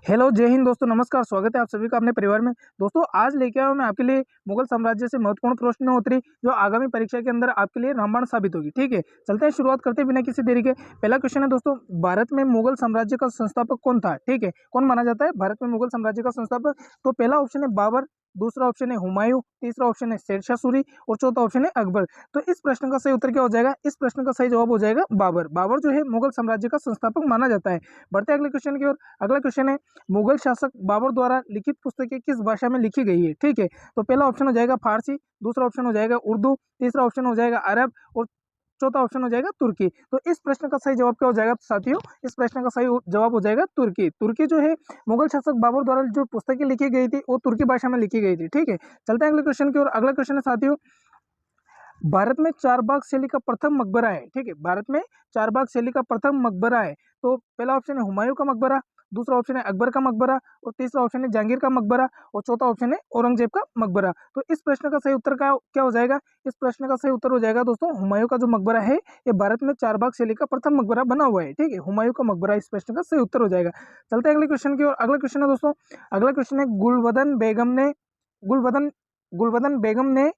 Hello, जय हिंद दोस्तों, नमस्कार। स्वागत है आप सभी का अपने परिवार में। दोस्तों आज लेके आया हूं मैं आपके लिए मुगल साम्राज्य से महत्वपूर्ण प्रश्नोत्तरी जो आगामी परीक्षा के अंदर आपके लिए रामबाण साबित होगी। ठीक है, चलते हैं, शुरुआत करते हैं बिना किसी देरी के। पहला क्वेश्चन है दोस्तों, भारत में मुगल साम्राज्य का संस्थापक कौन था? ठीक है, कौन माना जाता है भारत में मुगल साम्राज्य का संस्थापक? तो पहला ऑप्शन है बाबर, दूसरा ऑप्शन है हुमायूं, तीसरा ऑप्शन है शेरशाह सूरी और चौथा ऑप्शन है अकबर। तो इस प्रश्न का सही उत्तर क्या हो जाएगा? इस प्रश्न का सही जवाब हो जाएगा बाबर। बाबर जो है मुगल साम्राज्य का संस्थापक माना जाता है। बढ़ते हैं अगले क्वेश्चन की ओर। अगला क्वेश्चन है, मुगल शासक बाबर द्वारा लिखित पुस्तकें किस भाषा में लिखी गई है? ठीक है, तो पहला ऑप्शन हो जाएगा फारसी, दूसरा ऑप्शन हो जाएगा उर्दू, तीसरा ऑप्शन हो जाएगा अरब और चौथा ऑप्शन हो जाएगा तुर्की। तो इस प्रश्न का सही जवाब क्या हो जाएगा साथियों? इस प्रश्न का सही जवाब हो जाएगा तुर्की। तुर्की जो है मुगल शासक बाबर द्वारा जो पुस्तकें लिखी गई थी वो तुर्की भाषा में लिखी गई थी। ठीक है, चलते हैं अगले क्वेश्चन की ओर। अगला क्वेश्चन है साथियों, भारत में चारबाग शैली का प्रथम मकबरा है। ठीक है, भारत में चारबाग शैली का प्रथम मकबरा है। तो पहला ऑप्शन है हुमायूं का मकबरा, दूसरा ऑप्शन है अकबर का मकबरा और तीसरा ऑप्शन है जहांगीर का मकबरा और चौथा ऑप्शन है औरंगजेब का मकबरा। तो इस प्रश्न का सही उत्तर क्या हो जाएगा? इस प्रश्न का सही उत्तर हो जाएगा दोस्तों हुमायूं का जो मकबरा है ये भारत में चारबाग शैली का प्रथम मकबरा बना हुआ है। ठीक है, हुमायूं का मकबरा इस प्रश्न का सही उत्तर हो जाएगा। चलते हैं अगले क्वेश्चन की ओर। अगला क्वेश्चन है दोस्तों, अगला क्वेश्चन है, गुलबदन गुलबदन बेगम ने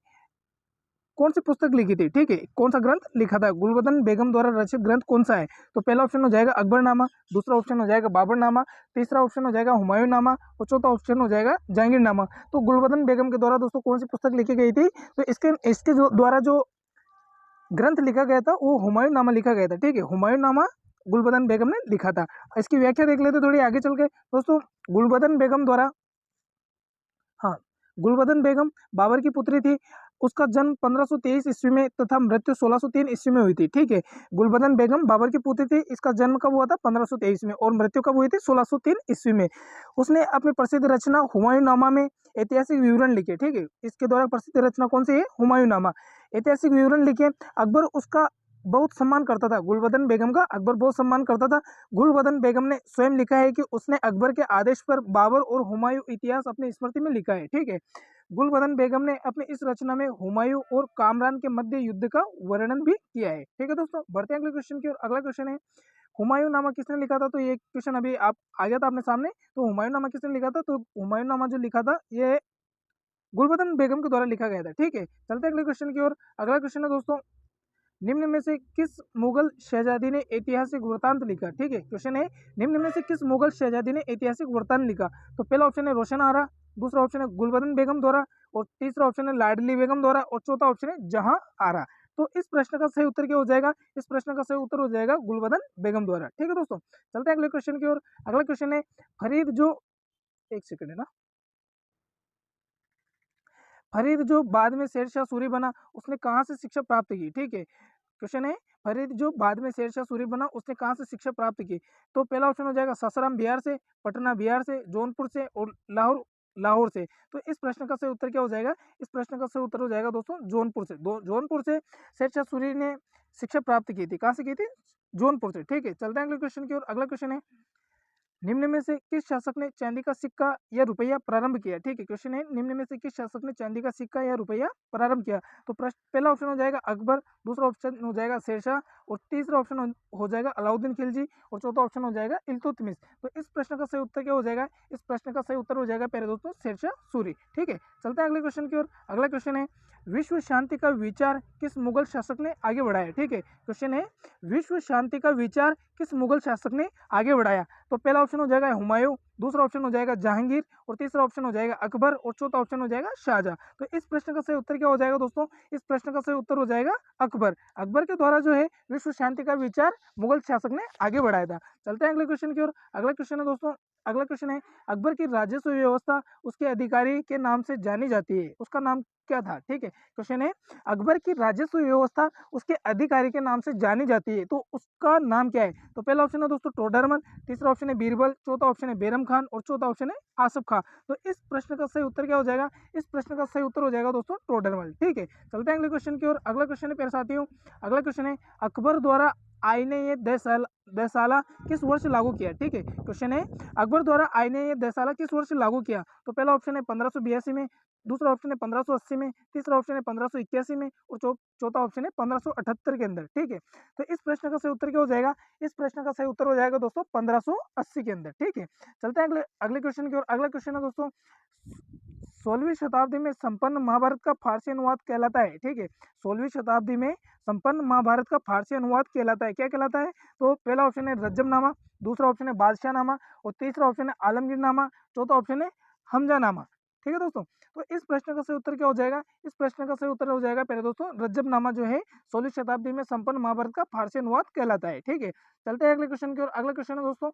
कौन सी पुस्तक लिखी थी? ठीक है, कौन सा ग्रंथ लिखा था? गुलबदन बेगम द्वारा रचित ग्रंथ कौन सा है? तो पहला ऑप्शन हो जाएगा अकबरनामा, दूसरा ऑप्शन हो जाएगा बाबरनामा, तीसरा ऑप्शन हो जाएगा हुमायूंनामा और चौथा ऑप्शन हो जाएगा जहांगीरनामा। तो गुलबदन बेगम के द्वारा दोस्तों कौन सी पुस्तक लिखी गई थी? तो इसके जो द्वारा जो ग्रंथ लिखा गया था वो हुमायूंनामा लिखा गया था। ठीक है, हुमायूंनामा गुलबदन बेगम ने लिखा था। इसकी व्याख्या देख लेते थोड़ी आगे चल के दोस्तों। गुलबदन बेगम द्वारा, हाँ, गुलबदन बेगम बाबर की पुत्री थी। उसका जन्म 1523 ईस्वी में तथा मृत्यु 1603 ईस्वी में हुई थी। ठीक है, गुलबदन बेगम बाबर की पुत्री थी। इसका जन्म कब हुआ था? 1523 में और मृत्यु कब हुई थी? 1603 ईस्वी में। उसने अपनी प्रसिद्ध रचना हुमायूंनामा में ऐतिहासिक विवरण लिखे। ठीक है, इसके द्वारा प्रसिद्ध रचना कौन सी है? हुमायूंनामा। ऐतिहासिक विवरण लिखे। अकबर उसका बहुत सम्मान करता था, गुलबदन बेगम का अकबर बहुत सम्मान करता था। गुलबदन बेगम ने स्वयं लिखा है कि उसने अकबर के आदेश पर बाबर और हुमायूं इतिहास अपनी स्मृति में लिखा है। ठीक है, गुलबदन बेगम ने अपनी इस रचना में हुमायूं और कामरान के मध्य युद्ध का वर्णन भी किया है। ठीक है दोस्तों, बढ़ते हैं अगले क्वेश्चन की ओर। अगला क्वेश्चन है, हुमायूं नामा किसने लिखा था? तो ये क्वेश्चन अभी आप आ गया था अपने सामने। तो हुमायूं नामा किसने लिखा था? तो हुमायूं नामा जो लिखा था ये गुलबदन बेगम के द्वारा लिखा गया था। ठीक है, चलते हैं अगले क्वेश्चन की ओर। अगला क्वेश्चन है दोस्तों, निम्न में से किस मुगल शहजादी ने ऐतिहासिक वृत्तांत लिखा? ठीक है, क्वेश्चन है, निम्न में से किस मुगल शहजादी ने ऐतिहासिक वृत्तांत लिखा? तो पहला ऑप्शन है रोशन आरा, दूसरा ऑप्शन है गुलबदन बेगम द्वारा और तीसरा ऑप्शन है लाडली बेगम द्वारा और चौथा ऑप्शन है जहां आरा। तो इस प्रश्न का सही उत्तर क्या हो जाएगा? इस प्रश्न का सही उत्तर हो जाएगा गुलबदन बेगम द्वारा। ठीक है दोस्तों, चलते हैं अगले क्वेश्चन की ओर। अगला क्वेश्चन है, फरीद जो, एक सेकंड है ना, फरीद जो बाद में शेरशाह सूरी बना उसने कहाँ से शिक्षा प्राप्त की? ठीक है, क्वेश्चन है, फरीद जो बाद में शेरशाह सूरी बना उसने कहाँ से शिक्षा प्राप्त की? तो पहला ऑप्शन हो जाएगा सासाराम बिहार से, पटना बिहार से, जौनपुर से और लाहौर लाहौर से। तो इस प्रश्न का सही उत्तर क्या हो जाएगा? इस प्रश्न का सही उत्तर हो जाएगा दोस्तों जौनपुर से। जौनपुर से शेरशाह सूरी ने शिक्षा प्राप्त की थी। कहाँ से की थी? जौनपुर से। ठीक है, चलते हैं अगले क्वेश्चन की ओर। अगला क्वेश्चन है, निम्न में से किस शासक ने चांदी का सिक्का या रुपया प्रारंभ किया? ठीक है, क्वेश्चन है, निम्न में से किस शासक ने चांदी का सिक्का या रुपया प्रारंभ किया? तो पहला ऑप्शन हो जाएगा अकबर, दूसरा ऑप्शन हो जाएगा शेरशाह और तीसरा ऑप्शन हो जाएगा अलाउद्दीन खिलजी और चौथा ऑप्शन हो जाएगा इल्तुतमिश। तो इस प्रश्न का सही उत्तर क्या हो जाएगा? इस प्रश्न का सही उत्तर हो जाएगा प्यारे दोस्तों शेरशाह सूरी। ठीक है, चलते हैं अगले क्वेश्चन की ओर। अगला क्वेश्चन है, विश्व शांति का विचार किस मुगल शासक ने आगे बढ़ाया? ठीक है, क्वेश्चन है, विश्व शांति का विचार किस मुगल शासक ने आगे बढ़ाया? तो पहला ऑप्शन हो जाएगा हुमायूं, दूसरा ऑप्शन हो जाएगा जहांगीर और तीसरा ऑप्शन हो जाएगा अकबर और चौथा ऑप्शन हो जाएगा शाहजहां। तो इस प्रश्न का सही उत्तर क्या हो जाएगा दोस्तों? इस प्रश्न का सही उत्तर हो जाएगा अकबर। अकबर के द्वारा जो है विश्व शांति का विचार मुगल शासक ने आगे बढ़ाया था। चलते हैं अगले क्वेश्चन की ओर। अगला क्वेश्चन है दोस्तों, अगला क्वेश्चन है, अकबर की राजस्व व्यवस्था उसके अधिकारी के नाम से जानी जाती है, उसका नाम क्या था? ठीक है, क्वेश्चन है, अकबर की राजस्व व्यवस्था उसके अधिकारी के नाम से जानी जाती है तो उसका नाम क्या है? तो पहला ऑप्शन है दोस्तों टोडरमल, तीसरा ऑप्शन है बीरबल, चौथा ऑप्शन है बैरम खान और चौथा ऑप्शन है आसफ खां। तो इस प्रश्न का सही उत्तर क्या हो जाएगा? इस प्रश्न का सही उत्तर हो जाएगा दोस्तों टोडरमल। ठीक है, चलते हैं अगले क्वेश्चन की ओर। अगला क्वेश्चन है प्यारे साथियों, अगला क्वेश्चन है, अकबर द्वारा आईने ये दसाला किस वर्ष लागू किया? ठीक है, क्वेश्चन है, अकबर द्वारा आईने ये दसाला किस वर्ष लागू किया? तो पहला ऑप्शन है 1582 में, दूसरा ऑप्शन है 1580 में, तीसरा ऑप्शन है 1581 में और चौथा ऑप्शन है 1578 के अंदर। ठीक है, तो इस प्रश्न का सही उत्तर क्या हो जाएगा? इस प्रश्न का सही उत्तर हो जाएगा दोस्तों 1580 के अंदर। ठीक है, चलते हैं अगले अगले क्वेश्चन की ओर। अगला क्वेश्चन है दोस्तों, 16वीं शताब्दी में संपन्न महाभारत का फारसी अनुवाद कहलाता है। ठीक है, 16वीं शताब्दी में संपन्न महाभारत का फारसी अनुवाद कहलाता है, क्या कहलाता है? तो पहला ऑप्शन है रज्जमनामा, दूसरा ऑप्शन है बादशाहनामा और तीसरा ऑप्शन है आलमगीरनामा, चौथा ऑप्शन है हमजानामा। ठीक है दोस्तों, तो इस प्रश्न का सही उत्तर क्या हो जाएगा? इस प्रश्न का सही उत्तर हो जाएगा पहले दोस्तों रज्जमनामा जो है 16वीं शताब्दी में संपन्न महाभारत का फारसी अनुवाद कहलाता है। ठीक है, चलते हैं अगले क्वेश्चन की ओर। अगला क्वेश्चन है दोस्तों,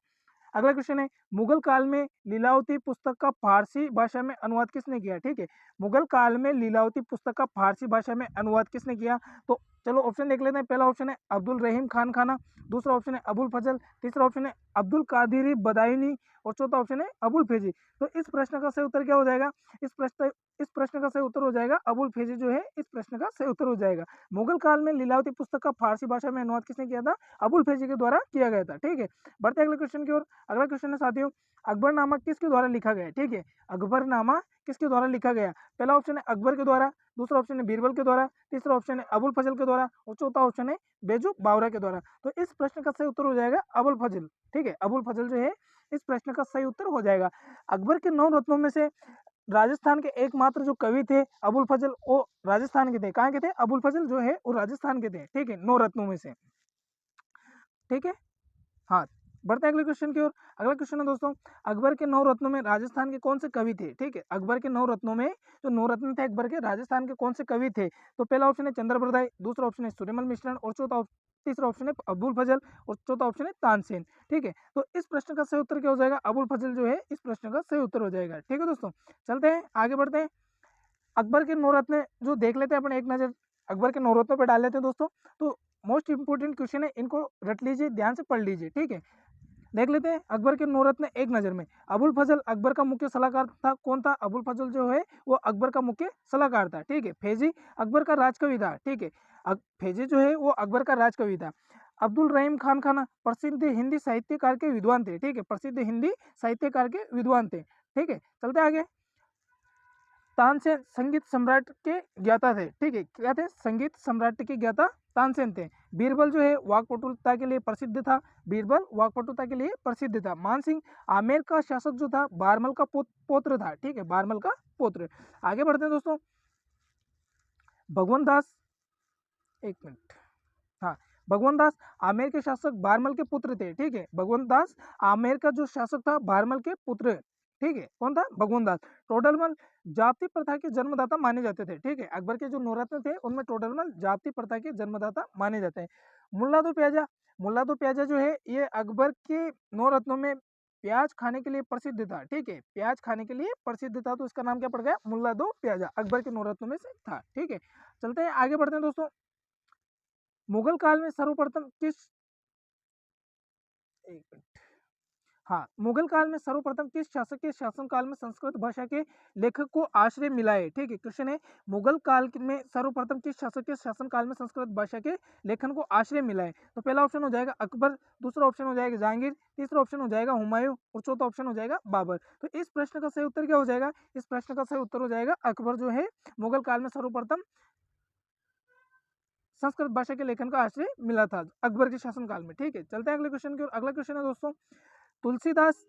अगला क्वेश्चन है, मुगल काल में लीलावती पुस्तक का फारसी भाषा में अनुवाद किसने किया? ठीक है, मुगल काल में लीलावती पुस्तक का फारसी भाषा में अनुवाद किसने किया? तो चलो ऑप्शन देख लेते हैं। पहला ऑप्शन है अब्दुल रहीम खान खाना, दूसरा ऑप्शन है अबुल फजल, तीसरा ऑप्शन है अब्दुल कादिरी बदायूनी और चौथा ऑप्शन है अबुल फैजी। तो इस प्रश्न का सही उत्तर क्या हो जाएगा? इस प्रश्न का सही उत्तर हो जाएगा अबुल फैजी जो है इस प्रश्न का सही उत्तर हो जाएगा। मुगल काल में लीलावती पुस्तक का फारसी भाषा में अनुवाद किसने किया था? अबुल फैजी के द्वारा किया गया था। ठीक है, बढ़ते अगले क्वेश्चन की ओर। अगला क्वेश्चन है साथियों, अकबरनामा किसके द्वारा लिखा गया? ठीक है, अकबरनामा किसके द्वारा लिखा गया? पहला ऑप्शन है अकबर के द्वारा, दूसरा ऑप्शन है बीरबल के द्वारा, तीसरा ऑप्शन है अबुल फजल के द्वारा और चौथा ऑप्शन है बेजू बावरा के द्वारा। तो इस प्रश्न का सही उत्तर हो जाएगा अबुल फजल। ठीक है, अबुल फजल जो है इस प्रश्न का सही उत्तर हो जाएगा। अकबर के 9 रत्नों में से राजस्थान के एकमात्र जो कवि थे अबुल फजल, वो राजस्थान के थे। कहाँ के थे? अबुल फजल जो है वो राजस्थान के थे। ठीक है, 9 रत्नों में से। ठीक है, हाँ, बढ़ते हैं अगले क्वेश्चन की ओर। अगला क्वेश्चन है दोस्तों, अकबर के 9 रत्नों में राजस्थान के कौन से कवि थे? ठीक है, अकबर के 9 रत्नों में जो 9 रत्न थे अकबर के, राजस्थान के कौन से कवि थे? तो पहला ऑप्शन है चंद्रप्रदाय, दूसरा ऑप्शन है सूर्यमल मिश्रण और तीसरा ऑप्शन है अबुल फजल और चौथा ऑप्शन है तानसेन। ठीक है, तो इस प्रश्न का सही उत्तर क्या हो जाएगा? अबुल फजल जो है इस प्रश्न का सही उत्तर हो जाएगा। ठीक है दोस्तों, चलते हैं आगे बढ़ते हैं। अकबर के 9 रत्न जो देख लेते हैं अपन, एक नजर अकबर के 9 रत्नों पर डाल लेते हैं दोस्तों। तो मोस्ट इंपोर्टेंट क्वेश्चन है, इनको रट लीजिए, ध्यान से पढ़ लीजिए। ठीक है, देख लेते हैं अकबर के 9 रत्न एक नजर में। अबुल फजल अकबर का मुख्य सलाहकार था। कौन था? अबुल फजल जो है वो अकबर का मुख्य सलाहकार था। ठीक है, फैजी अकबर का राजकवि था। ठीक है, फैजी जो है वो अकबर का राजकवि था। अब्दुल रहीम खान खाना प्रसिद्ध हिंदी साहित्यकार के विद्वान थे। ठीक है, प्रसिद्ध हिंदी साहित्यकार के विद्वान थे। ठीक है, चलते आगे। तानसेन संगीत सम्राट के ज्ञाता थे। ठीक है, क्या थे? संगीत सम्राट के ज्ञाता तानसेन थे। बीरबल जो है वाक्पटुता के लिए प्रसिद्ध था। बीरबल वाक्पटुता के लिए प्रसिद्ध था। मानसिंह आमेर का शासक जो था बारमल का पौत्र था। ठीक है, बारमल का पौत्र। आगे बढ़ते हैं दोस्तों, भगवान दास, एक मिनट, हाँ, भगवान दास आमेर के शासक बारमल के पुत्र थे। ठीक है, भगवान दास आमेर का जो शासक था बारमल के पुत्र। ठीक है, कौन था? भगवान दास। टोडरमल जाति प्रथा के जन्मदाता माने जाते थे। ठीक है, अकबर के जो 9 रत्न थे उनमें टोडरमल जाति प्रथा के जन्मदाता माने जाते हैं। मुल्ला दो प्याजा जो है ये अकबर के 9 रत्नों में प्याज खाने के लिए प्रसिद्ध था। ठीक है, प्याज खाने के लिए प्रसिद्ध था, तो इसका नाम क्या पड़ गया? मुल्ला दो प्याजा, अकबर के 9 रत्नों में से था। ठीक है, चलते हैं आगे बढ़ते हैं दोस्तों। मुगल काल में सर्वप्रथम किस, एक मिनट, हाँ, मुगल काल में सर्वप्रथम किस शासक के शासनकाल में संस्कृत भाषा के लेखक को आश्रय मिला है? ठीक है, क्वेश्चन है, मुगल काल में सर्वप्रथम किस शासक के शासनकाल में संस्कृत भाषा के लेखन को आश्रय मिला है? तो पहला ऑप्शन हो जाएगा अकबर, दूसरा ऑप्शन हो जाएगा जहांगीर, तीसरा ऑप्शन हो जाएगा हुमायूं और चौथा ऑप्शन हो जाएगा बाबर। तो इस प्रश्न का सही उत्तर क्या हो जाएगा? इस प्रश्न का सही उत्तर हो जाएगा अकबर जो है मुगल काल में सर्वप्रथम संस्कृत भाषा के लेखन का आश्रय मिला था अकबर के शासनकाल में। ठीक है, चलते हैं अगले क्वेश्चन की ओर। अगला क्वेश्चन है दोस्तों, तुलसीदास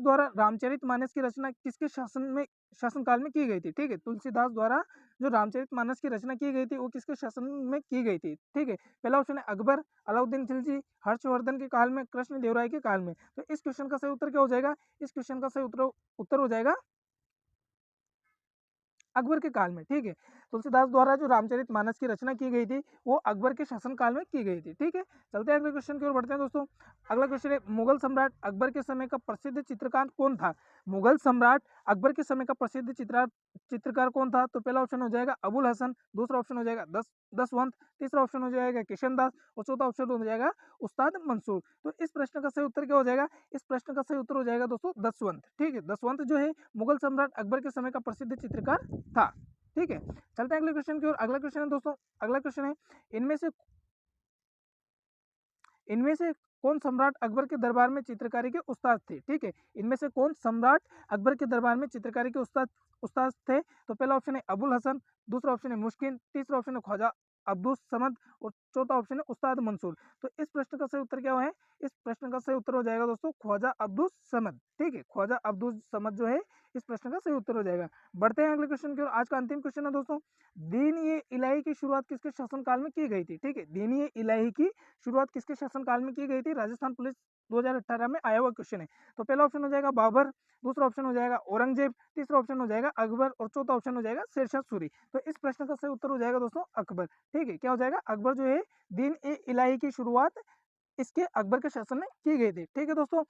द्वारा रामचरितमानस की रचना किसके शासनकाल में की गई थी? ठीक है, तुलसीदास द्वारा जो रामचरितमानस की रचना की गई थी वो किसके शासन में की गई थी? ठीक है, पहला ऑप्शन है अकबर, अलाउद्दीन खिलजी, हर्षवर्धन के काल में, कृष्णदेवराय के काल में। तो इस क्वेश्चन का सही उत्तर क्या हो जाएगा? इस क्वेश्चन का सही उत्तर हो जाएगा अकबर के काल में। ठीक है, तुलसीदास द्वारा जो रामचरितमानस की रचना की गई थी वो अकबर के शासनकाल में की गई थी। ठीक है, चलते हैं अगले क्वेश्चन की ओर बढ़ते हैं दोस्तों। अगला क्वेश्चन है, मुगल सम्राट अकबर के समय का प्रसिद्ध चित्रकार कौन था? मुगल सम्राट अकबर के समय का प्रसिद्ध चित्रकार कौन था? तो पहला ऑप्शन हो जाएगा अबुल हसन, दूसरा ऑप्शन हो जाएगा दसवंत, तीसरा ऑप्शन हो जाएगा किशन दास और चौथा ऑप्शन हो जाएगा उस्ताद मंसूर। तो इस प्रश्न का सही उत्तर क्या हो जाएगा? इस प्रश्न का सही उत्तर हो जाएगा दोस्तों दसवंत। ठीक है, दसवंत जो है मुगल सम्राट अकबर के समय का प्रसिद्ध चित्रकार था। ठीक है, चलते हैं अगले क्वेश्चन की ओर। अगला क्वेश्चन है दोस्तों, अगला क्वेश्चन है, इनमें से कौन सम्राट अकबर के दरबार में चित्रकारी के उस्ताद थे? ठीक है, इनमें से कौन सम्राट अकबर के दरबार में चित्रकारी के उस्ताद उस्ताद थे? तो पहला ऑप्शन है अबुल हसन, दूसरा ऑप्शन है मुश्किन, तीसरा ऑप्शन है ख्वाजा अब्दुल समद और चौथा ऑप्शन है उस्ताद मंसूर। तो इस प्रश्न का सही उत्तर क्या है? इस प्रश्न का सही उत्तर हो जाएगा दोस्तों ख्वाजा अब्दुल समद। ठीक है, ख्वाजा अब्दुल समद जो है इस प्रश्न का सही उत्तर हो जाएगा। बढ़ते हैं अगले क्वेश्चन की ओर। आज का अंतिम क्वेश्चन है दोस्तों, दीन ए इलाही की शुरुआत किसके शासनकाल में की गई थी? ठीक है, दीन ए इलाही की शुरुआत किसके शासनकाल में की गई थी? राजस्थान पुलिस 2018 में आया हुआ क्वेश्चन है। तो पहला ऑप्शन हो जाएगा बाबर, दूसरा ऑप्शन हो जाएगा औरंगजेब, तीसरा ऑप्शन हो जाएगा अकबर और चौथा ऑप्शन हो जाएगा शेरशाह सूरी। तो इस प्रश्न का सही उत्तर हो जाएगा दोस्तों अकबर। ठीक है, क्या हो जाएगा? अकबर जो है दीन ए इलाही की शुरुआत इसके अकबर के शासन में की गई थी। ठीक है दोस्तों,